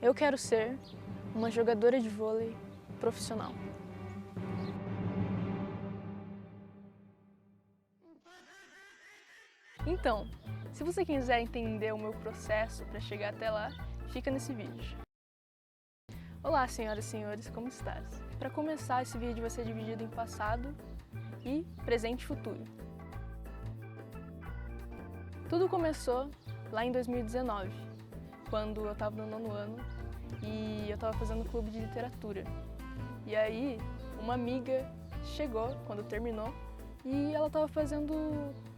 Eu quero ser uma jogadora de vôlei profissional. Então, se você quiser entender o meu processo para chegar até lá, fica nesse vídeo. Olá, senhoras e senhores, como estás? Para começar, esse vídeo vai ser dividido em passado e presente e futuro. Tudo começou lá em 2019, quando eu estava no 9º ano e eu estava fazendo clube de literatura. E aí, uma amiga chegou quando terminou e ela estava fazendo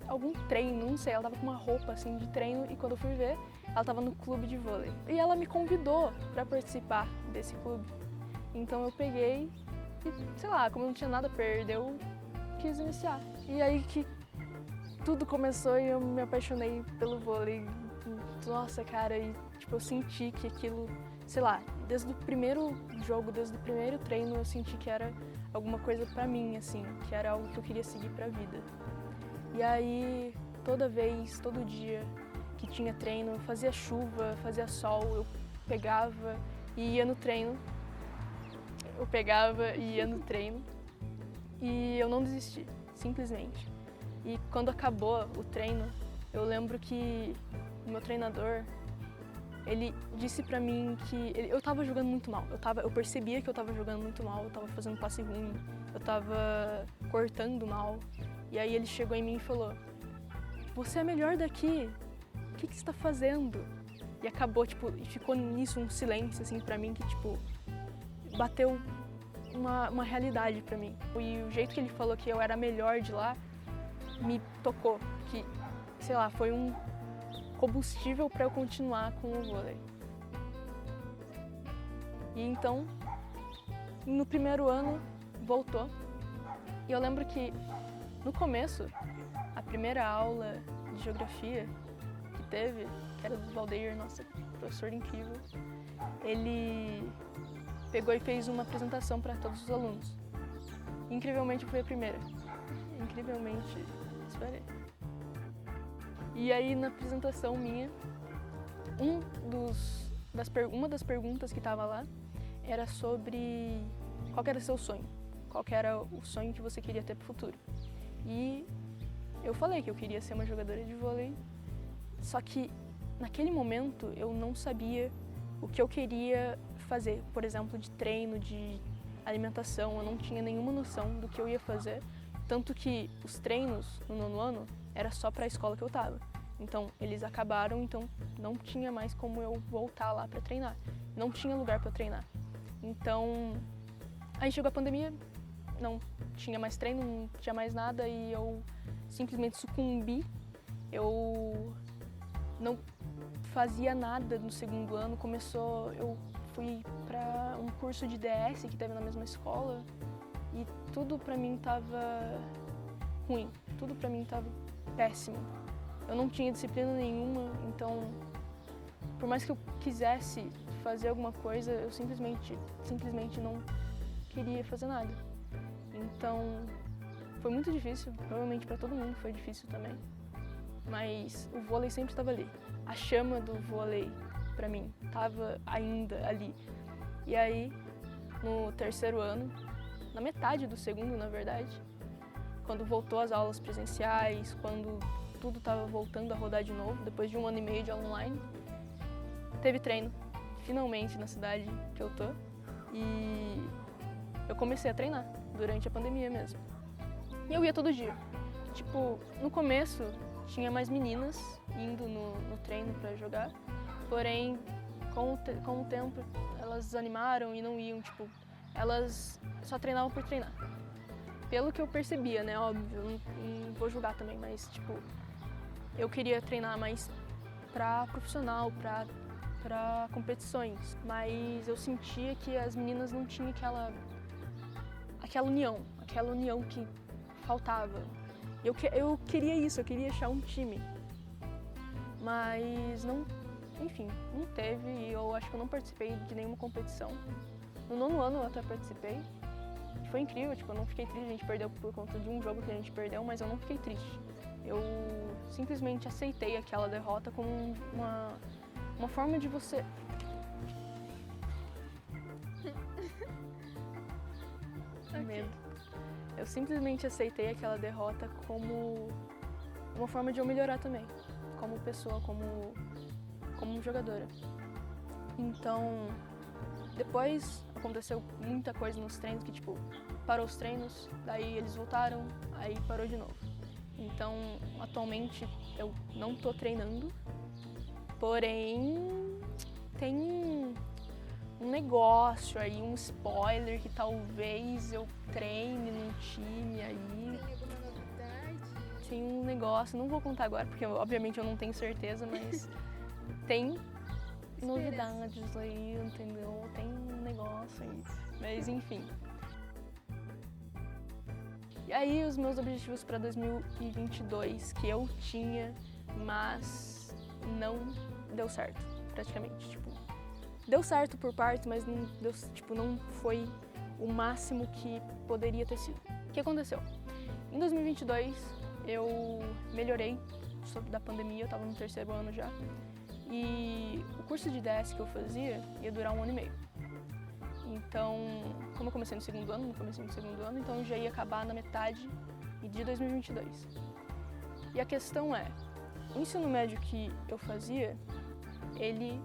algum treino, não sei, ela estava com uma roupa assim de treino e quando eu fui ver, ela estava no clube de vôlei. E ela me convidou para participar desse clube. Então eu peguei e, sei lá, como eu não tinha nada a perder, eu quis iniciar. E aí que tudo começou e eu me apaixonei pelo vôlei. Nossa, cara, e tipo, eu senti que aquilo, sei lá, desde o primeiro jogo, desde o primeiro treino, eu senti que era alguma coisa pra mim, assim, que era algo que eu queria seguir pra vida. E aí, toda vez, todo dia que tinha treino, fazia chuva, fazia sol, eu pegava e ia no treino. E eu não desisti, simplesmente. E quando acabou o treino, eu lembro que o meu treinador, ele disse pra mim que eu tava jogando muito mal. Eu percebia que eu tava jogando muito mal, eu tava fazendo passe ruim, eu tava cortando mal. E aí ele chegou em mim e falou: "Você é a melhor daqui, o que você tá fazendo?" E acabou, tipo, e ficou nisso um silêncio, assim, pra mim, que, tipo, bateu uma realidade pra mim. E o jeito que ele falou que eu era a melhor de lá me tocou, que, sei lá, foi um combustível para eu continuar com o vôlei. E então, no primeiro ano, voltou. E eu lembro que, no começo, a primeira aula de geografia que teve, que era do Valdeir, nossa, professor incrível, ele pegou e fez uma apresentação para todos os alunos. Incrivelmente, eu fui a primeira. Incrivelmente, esperei. E aí, na apresentação minha, uma das perguntas que estava lá era sobre qual era o seu sonho, qual era o sonho que você queria ter para o futuro. E eu falei que eu queria ser uma jogadora de vôlei, só que naquele momento eu não sabia o que eu queria fazer, por exemplo, de treino, de alimentação, eu não tinha nenhuma noção do que eu ia fazer, tanto que os treinos no 9º ano era só para a escola que eu estava. Então, eles acabaram, então não tinha mais como eu voltar lá para treinar. Não tinha lugar para treinar. Então, aí chegou a pandemia, não tinha mais treino, não tinha mais nada e eu simplesmente sucumbi. Eu não fazia nada no 2º ano. Eu fui para um curso de DS que teve na mesma escola e tudo para mim tava ruim. Tudo para mim tava péssimo. Eu não tinha disciplina nenhuma, então, por mais que eu quisesse fazer alguma coisa, eu simplesmente não queria fazer nada. Então, foi muito difícil, provavelmente para todo mundo foi difícil também, mas o vôlei sempre estava ali. A chama do vôlei, para mim, estava ainda ali. E aí, no 3º ano, na metade do 2º, na verdade, quando voltou às aulas presenciais, quando tudo estava voltando a rodar de novo, depois de 1 ano e meio de aula online, teve treino, finalmente, na cidade que eu tô, e eu comecei a treinar durante a pandemia mesmo. E eu ia todo dia. Tipo, no começo tinha mais meninas indo no treino pra jogar, porém, com o tempo, elas desanimaram e não iam, tipo, elas só treinavam por treinar. Pelo que eu percebia, né, óbvio, não vou julgar também, mas, tipo, eu queria treinar mais pra profissional, pra competições, mas eu sentia que as meninas não tinham aquela união que faltava. Eu queria isso, eu queria achar um time, mas não, enfim, não teve e eu acho que eu não participei de nenhuma competição. No 9º ano eu até participei, foi incrível, tipo, eu não fiquei triste, a gente perdeu por conta de um jogo que a gente perdeu, mas eu não fiquei triste. Eu simplesmente aceitei aquela derrota como uma forma de você eu simplesmente aceitei aquela derrota como uma forma de eu melhorar também, como pessoa, como jogadora. Então, depois aconteceu muita coisa nos treinos, que tipo, parou os treinos, daí eles voltaram, aí parou de novo. Então, atualmente eu não tô treinando, porém tem um negócio aí, um spoiler que talvez eu treine num time aí. Tem alguma novidade? Tem um negócio, não vou contar agora, porque obviamente eu não tenho certeza, mas tem novidades aí, entendeu? Tem um negócio aí, mas enfim. E aí os meus objetivos para 2022 que eu tinha, mas não deu certo, praticamente, tipo, deu certo por partes, mas não deu, tipo, não foi o máximo que poderia ter sido. O que aconteceu? Em 2022 eu melhorei sobre da pandemia, eu estava no 3º ano já. E o curso de DS que eu fazia ia durar 1 ano e meio. Então, como eu comecei no 2º ano, então já ia acabar na metade de 2022. E a questão é, o ensino médio que eu fazia, ele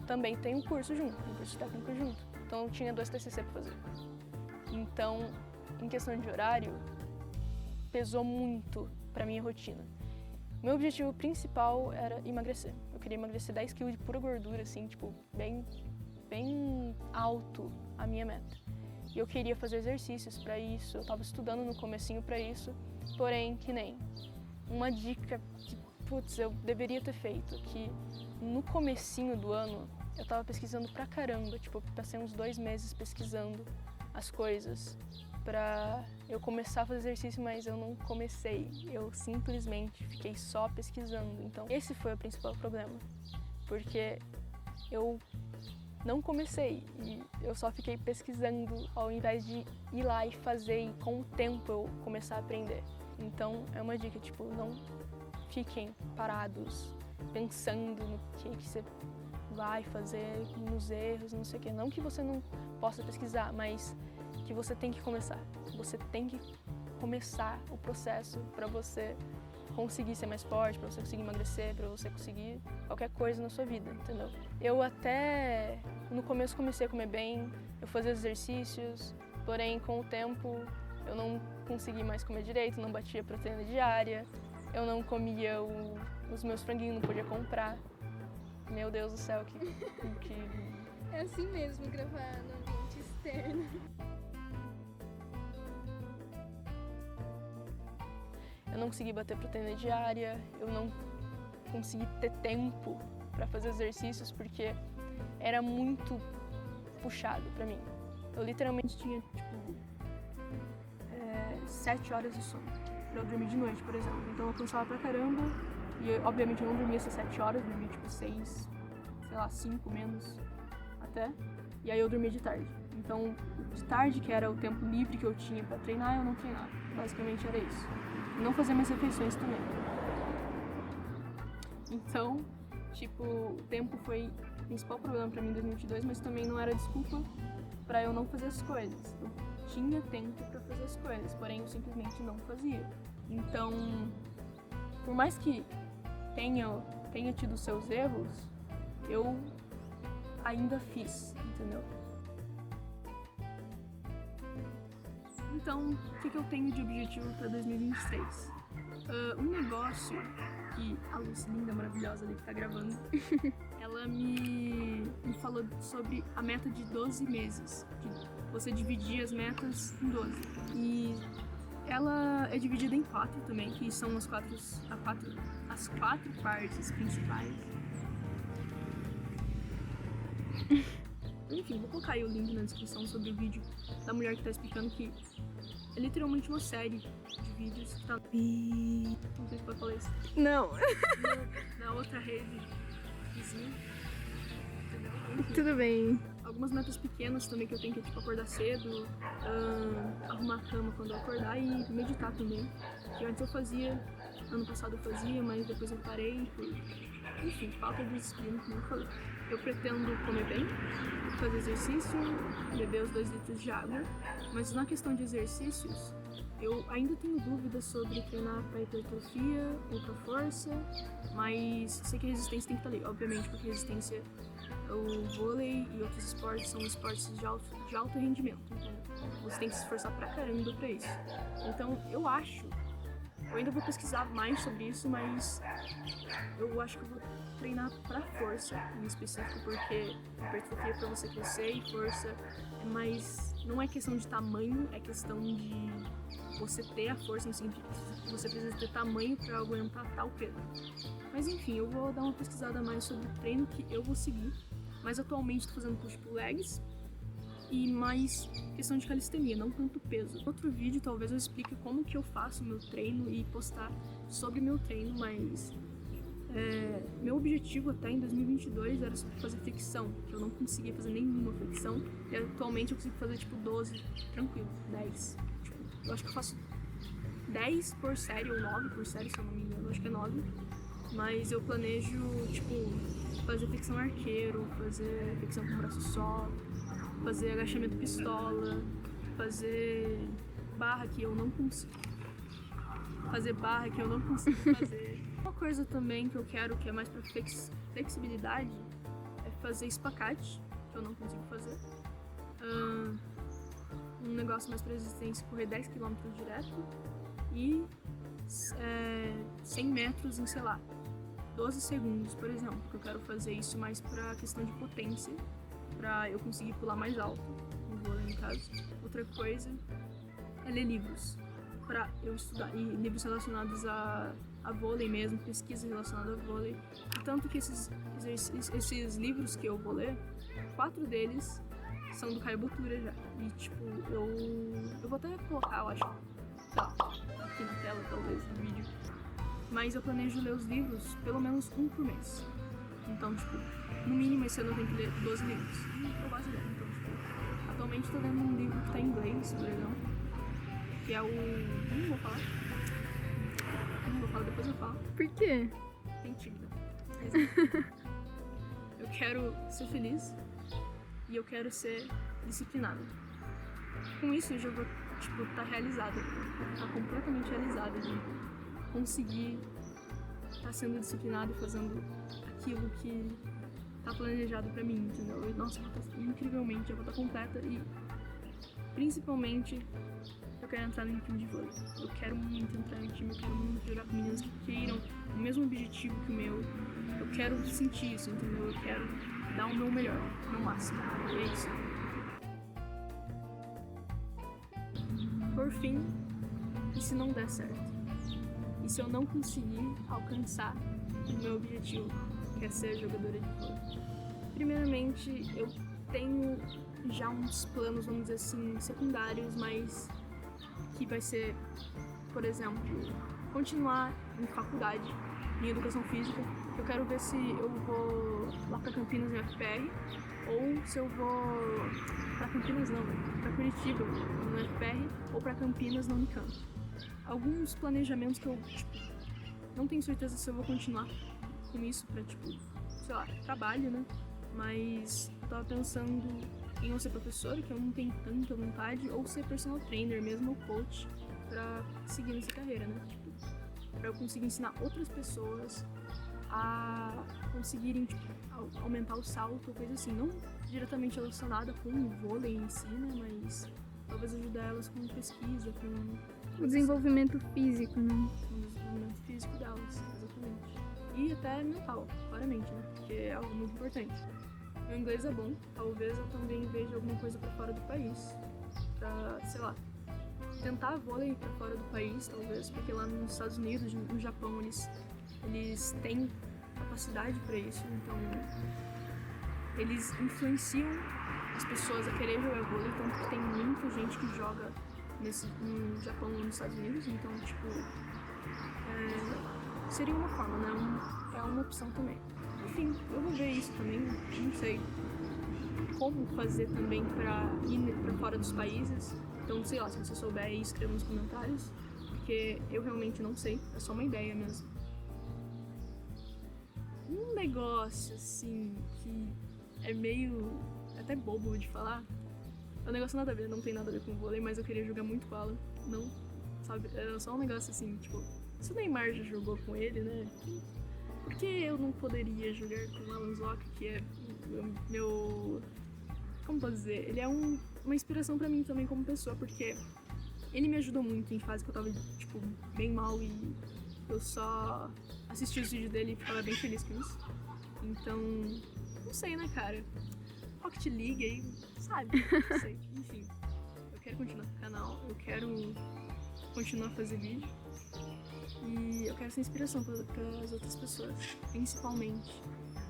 também tem um curso junto, um curso técnico junto. Então eu tinha 2 TCC para fazer. Então, em questão de horário, pesou muito para minha rotina. Meu objetivo principal era emagrecer. Eu queria emagrecer 10 kg de pura gordura, assim, tipo, bem alto a minha meta. E eu queria fazer exercícios para isso, eu estava estudando no comecinho para isso, porém, que nem uma dica que, putz, eu deveria ter feito, que no comecinho do ano eu estava pesquisando pra caramba, tipo, passei uns 2 meses pesquisando as coisas pra eu começar a fazer exercício, mas eu não comecei, eu simplesmente fiquei só pesquisando. Então esse foi o principal problema, porque eu não comecei e eu só fiquei pesquisando ao invés de ir lá e fazer e com o tempo eu começar a aprender. Então é uma dica, tipo, não fiquem parados pensando no que você vai fazer, nos erros, não sei o que. Não que você não possa pesquisar, mas que você tem que começar. Você tem que começar o processo para você conseguir ser mais forte, para você conseguir emagrecer, para você conseguir qualquer coisa na sua vida, entendeu? Eu até no começo comecei a comer bem, eu fazia exercícios, porém com o tempo eu não consegui mais comer direito, não batia proteína diária, eu não comia os meus franguinhos, não podia comprar. Meu Deus do céu, que... É assim mesmo, gravar no ambiente externo. Eu não consegui bater proteína diária, eu não consegui ter tempo para fazer exercícios porque era muito puxado para mim. Eu literalmente tinha, tipo, 7 horas de sono para eu dormir de noite, por exemplo. Então eu cansava pra caramba e obviamente eu não dormia essas 7 horas, eu dormia tipo 6, sei lá, 5 menos até. E aí eu dormia de tarde. Então, de tarde, que era o tempo livre que eu tinha para treinar, eu não treinava. Basicamente era isso. Não fazia minhas refeições também. Então, tipo, o tempo foi o principal problema pra mim em 2022, mas também não era desculpa pra eu não fazer as coisas. Eu tinha tempo pra fazer as coisas, porém eu simplesmente não fazia. Então, por mais que tenha tido seus erros, eu ainda fiz, entendeu? Então, o que eu tenho de objetivo para 2023? Um negócio que a Lucy, linda, maravilhosa ali que tá gravando, ela me falou sobre a meta de 12 meses, de você dividir as metas em 12. E ela é dividida em 4 também, que são as quatro partes principais. Enfim, vou colocar aí o link na descrição sobre o vídeo da mulher que tá explicando que é literalmente uma série de vídeos que tá... Não sei se pode falar isso. Não. Na outra rede vizinha. Entendeu? Enfim, Tudo bem. algumas metas pequenas também que eu tenho que, tipo, acordar cedo, arrumar a cama quando eu acordar e meditar também. Que antes eu fazia ano passado eu fazia, mas depois eu parei por, enfim, falta de disciplina, como eu falei. Eu pretendo comer bem, fazer exercício, beber os 2 litros de água, mas na questão de exercícios, eu ainda tenho dúvidas sobre treinar para hipertrofia ou para força, mas sei que a resistência tem que estar ali, obviamente, porque resistência, o vôlei e outros esportes são esportes de alto rendimento, então você tem que se esforçar pra caramba pra isso. Então eu ainda vou pesquisar mais sobre isso, mas eu acho que eu vou treinar pra força em específico, porque hipertrofia é pra você crescer e força é mais, não é questão de tamanho, é questão de você ter a força, assim, você precisa ter tamanho pra aguentar tal peso. Mas enfim, eu vou dar uma pesquisada mais sobre o treino que eu vou seguir, mas atualmente estou fazendo push-pull legs e mais questão de calistenia, não tanto peso. Outro vídeo talvez eu explique como que eu faço meu treino e postar sobre meu treino, mas meu objetivo até em 2022 era fazer flexão, que eu não conseguia fazer nenhuma flexão, e atualmente eu consigo fazer tipo 12, tranquilo, 10. Tipo, eu acho que eu faço 10 por série ou 9 por série, se eu não me engano, eu acho que é 9, mas eu planejo tipo fazer flexão arqueiro, fazer flexão com braço só, fazer agachamento pistola, fazer barra que eu não consigo fazer. Uma coisa também que eu quero, que é mais pra flexibilidade, é fazer espacate, que eu não consigo fazer. Um negócio mais pra resistência, correr 10 km direto e 100 metros em, sei lá, 12 segundos, por exemplo, porque eu quero fazer isso mais pra questão de potência, pra eu conseguir pular mais alto, no vôlei no caso. Outra coisa é ler livros, pra eu estudar, e livros relacionados a vôlei mesmo, pesquisa relacionada a vôlei. E tanto que esses livros que eu vou ler, 4 deles são do Caio Botura já. E tipo, eu vou até colocar, eu acho, sei lá, aqui na tela talvez, no vídeo. Mas eu planejo ler os livros pelo menos um por mês. Então, tipo, no mínimo esse ano eu tenho que ler 12 livros. E eu gosto de ler, então, tipo, atualmente eu tô lendo um livro que tá em inglês, por exemplo, que é o... Não vou falar, depois eu falo. Por quê? Tem título. Eu quero ser feliz e eu quero ser disciplinada. Com isso eu já vou, tipo, tá realizada. Tá completamente realizada de conseguir estar sendo disciplinada e fazendo aquilo que tá planejado pra mim, entendeu? E, nossa, eu vou estar incrivelmente, eu vou estar completa e principalmente eu quero entrar no time de vôlei. Eu quero muito entrar no time, eu quero muito jogar com meninas que queiram o mesmo objetivo que o meu. Eu quero sentir isso, entendeu? Eu quero dar o meu melhor, o meu máximo. E é isso. Por fim, e se não der certo? E se eu não conseguir alcançar o meu objetivo, que é ser jogadora de vôlei? Primeiramente, eu tenho já uns planos, vamos dizer assim, secundários, mas que vai ser, por exemplo, continuar em faculdade, em educação física. Eu quero ver se eu vou lá pra Campinas no FPR, ou se eu vou pra Campinas não, pra Curitiba no FPR, ou pra Campinas na Unicamp. Alguns planejamentos que eu, tipo, não tenho certeza se eu vou continuar com isso pra, tipo, sei lá, trabalho, né? Mas eu tava pensando em eu ser professora, que eu não tenho tanta vontade, ou ser personal trainer mesmo, ou coach, pra seguir nessa carreira, né? Tipo, pra eu conseguir ensinar outras pessoas a conseguirem, tipo, aumentar o salto, ou coisa assim. Não diretamente relacionada com o vôlei em si, né? Mas talvez ajudar elas com pesquisa, com O desenvolvimento físico, né? o desenvolvimento físico delas, exatamente. E até mental, claramente, né? Porque é algo muito importante. Meu inglês é bom, talvez eu também veja alguma coisa pra fora do país. Pra, sei lá, tentar vôlei pra fora do país, talvez, porque lá nos Estados Unidos, no Japão, eles têm capacidade pra isso, então eles influenciam as pessoas a querer jogar vôlei, tanto que tem muita gente que joga no Japão ou nos Estados Unidos, então, tipo, seria uma forma, né? É uma opção também. Enfim, eu vou ver isso também, não sei como fazer também pra ir pra fora dos países. Então, sei lá, se você souber aí, escreva nos comentários, porque eu realmente não sei, é só uma ideia mesmo. Um negócio, assim, que é meio até bobo de falar, é um negócio nada a ver, não tem nada a ver com vôlei, mas eu queria jogar muito com o Alan, não, sabe, era só um negócio assim, tipo, se o Neymar já jogou com ele, né, por que eu não poderia jogar com o Alan Zoc, que é meu como posso dizer, ele é uma inspiração pra mim também como pessoa, porque ele me ajudou muito em fase que eu tava, tipo, bem mal e eu só assistia os vídeos dele e ficava bem feliz com isso. Então, não sei, né, cara? Rocket League aí, sabe? Não sei. Enfim, eu quero continuar com o canal, eu quero continuar a fazer vídeo e eu quero ser inspiração para as outras pessoas, principalmente.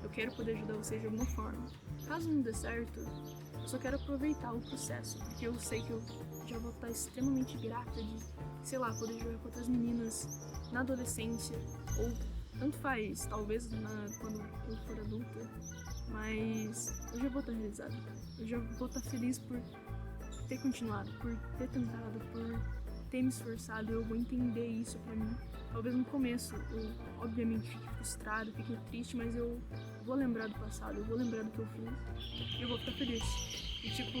Eu quero poder ajudar vocês de alguma forma. Caso não dê certo, eu só quero aproveitar o processo, porque eu sei que eu já vou estar extremamente grata de, sei lá, poder jogar com outras meninas na adolescência, ou tanto faz, talvez quando eu for adulta, mas eu já vou estar realizada. Eu já vou estar feliz por ter continuado, por ter tentado, por ter me esforçado. Eu vou entender isso pra mim. Talvez no começo eu, obviamente, fique frustrado, fique triste, mas eu vou lembrar do passado, eu vou lembrar do que eu fiz e eu vou ficar feliz. E tipo,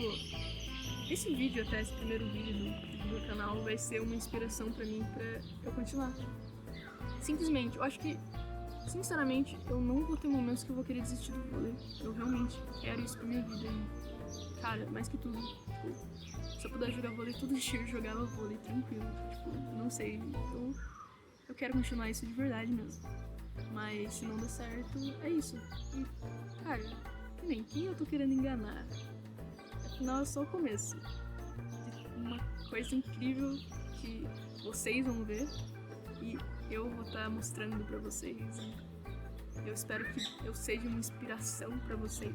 esse vídeo, até esse primeiro vídeo do meu canal, vai ser uma inspiração pra mim, pra eu continuar. Simplesmente, eu acho que, sinceramente, eu não vou ter momentos que eu vou querer desistir do vôlei. Eu realmente quero isso pra minha vida e, cara, mais que tudo, tipo, se eu puder jogar vôlei todo dia, eu jogava vôlei tranquilo. Tipo, não sei, eu quero continuar isso de verdade mesmo. Mas se não der certo, é isso. E, cara, que nem quem eu tô querendo enganar? Afinal, é só o começo de uma coisa incrível que vocês vão ver e eu vou estar mostrando pra vocês. E eu espero que eu seja uma inspiração pra vocês.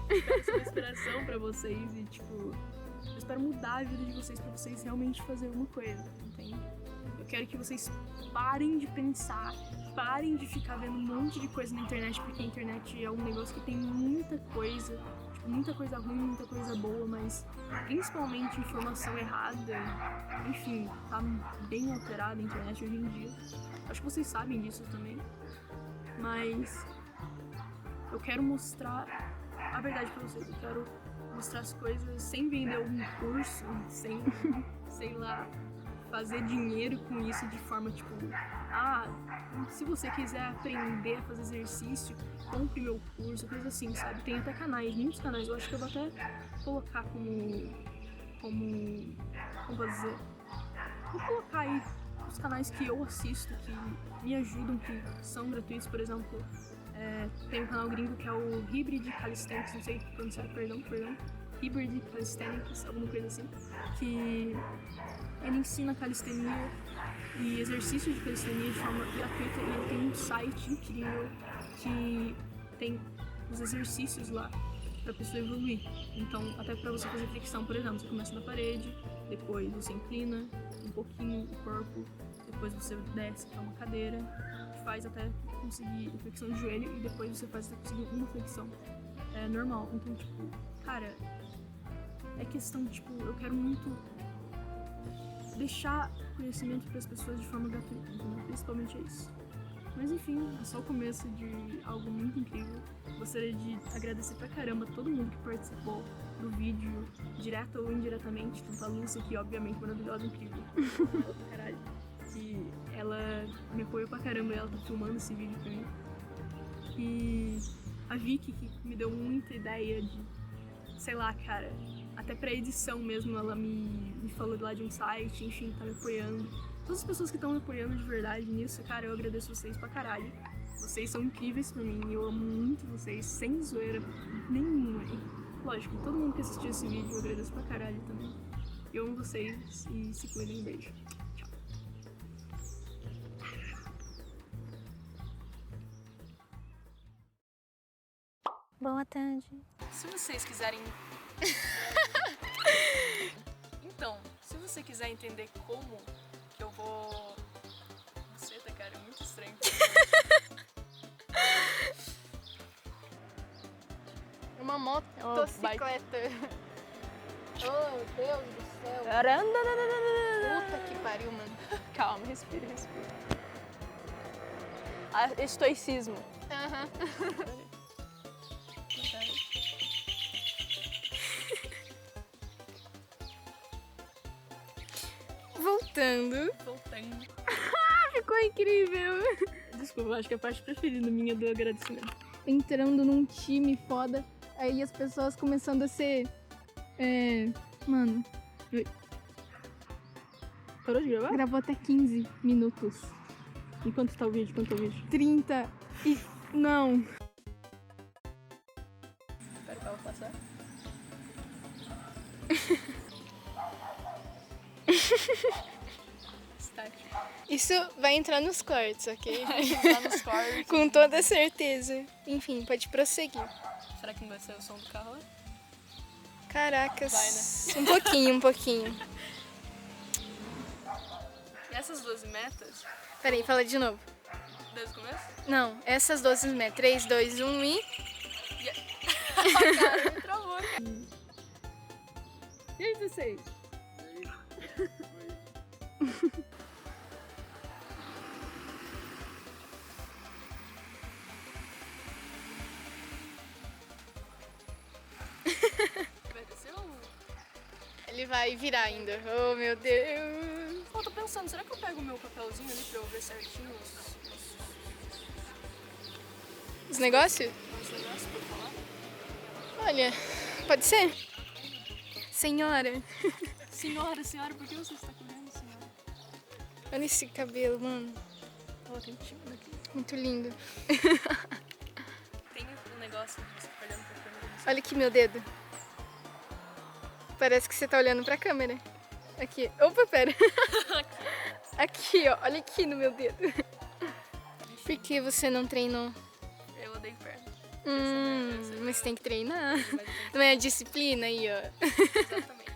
Eu espero ser uma inspiração pra vocês e, tipo, eu espero mudar a vida de vocês pra vocês realmente fazer alguma coisa, entende? Eu quero que vocês parem de pensar, parem de ficar vendo um monte de coisa na internet, porque a internet é um negócio que tem muita coisa, tipo, muita coisa ruim, muita coisa boa, mas principalmente informação errada. Enfim, tá bem alterada a internet hoje em dia. Acho que vocês sabem disso também. Mas eu quero mostrar a verdade pra vocês. Eu quero mostrar as coisas sem vender algum curso, sem, sei lá, fazer dinheiro com isso de forma tipo, se você quiser aprender a fazer exercício, compre meu curso, coisa assim, sabe? Tem até canais, muitos canais, eu acho que eu vou até colocar como posso dizer? Vou colocar aí os canais que eu assisto, que me ajudam, que são gratuitos, por exemplo, tem um canal gringo que é o Hybrid Calisthenics, não sei pronunciar, perdão, Hybrid Calisthenics, alguma coisa assim, que ele ensina calistenia e exercício de calistenia de forma gratuita e ele tem um site incrível que tem os exercícios lá pra pessoa evoluir. Então, até pra você fazer flexão, por exemplo, você começa na parede, depois você inclina um pouquinho o corpo, depois você desce pra uma cadeira, faz até conseguir flexão de joelho e depois você faz até conseguir uma flexão normal. Então, tipo, cara, é questão, tipo, eu quero muito deixar conhecimento para as pessoas de forma gratuita, entendeu? Principalmente é isso. Mas enfim, é só o começo de algo muito incrível. Gostaria de agradecer pra caramba todo mundo que participou do vídeo, direto ou indiretamente, tanto a Lúcia, que obviamente maravilhosa, incrível, caralho, que ela me apoiou pra caramba e ela tá filmando esse vídeo pra mim. E a Vicky, que me deu muita ideia de, sei lá, cara, até pra edição mesmo, ela me falou lá de um site, enfim, tá me apoiando. Todas as pessoas que estão me apoiando de verdade nisso, cara, eu agradeço vocês pra caralho. Vocês são incríveis pra mim, eu amo muito vocês, sem zoeira nenhuma. E, lógico, todo mundo que assistiu esse vídeo, eu agradeço pra caralho também. Eu amo vocês e se cuidem, um beijo. Tchau. Boa tarde. Se vocês quiserem... Então, se você quiser entender como que eu vou... Nossa, cara, é muito estranho. Uma motocicleta. Oh, Deus do céu. Puta que pariu, mano. Calma, respira. Estoicismo. Aham. Voltando. Ficou incrível. Desculpa, eu acho que a parte preferida minha do agradecimento. Entrando num time foda, aí as pessoas começando a ser. Mano, Parou de gravar? gravou até 15 minutos. E quanto tá o vídeo? 30 e. Não. Espera que ela passar. Isso vai entrar nos cortes, ok? Lá nos cortes. Com toda certeza. Enfim, pode prosseguir. Será que não vai ser o som do carro lá? Caracas. Vai, Um pouquinho. Essas 12 metas, Peraí, fala de novo. desde o começo? Não, essas 12 metros. 3, 2, 1 e. Cara, me travou. E aí, 16? Vai descer ou... Ele vai virar ainda. Oh, meu Deus. Eu tô pensando, será que eu pego o meu papelzinho ali pra eu ver certinho Os negócios? os negócios pra eu falar? Olha, pode ser? Senhora, Senhora, por que você está comendo, senhora? olha esse cabelo, mano. Oh, tem tímido aqui. Muito lindo. Tem um negócio de você ficar olhando pra câmera. Olha aqui meu dedo. Parece que você tá olhando pra câmera. Aqui. Opa, pera. Aqui, ó. Olha aqui no meu dedo. Por que você não treinou? Eu odeio perna. Mas tem que treinar. Mas eu tenho Não é a disciplina aí, ó. que... Exatamente.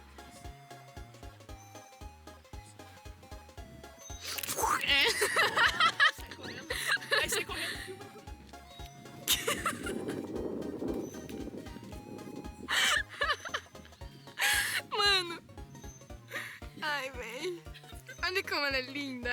Sai correndo. Aí sai correndo. Mano. Ai, véi. Olha como ela é linda.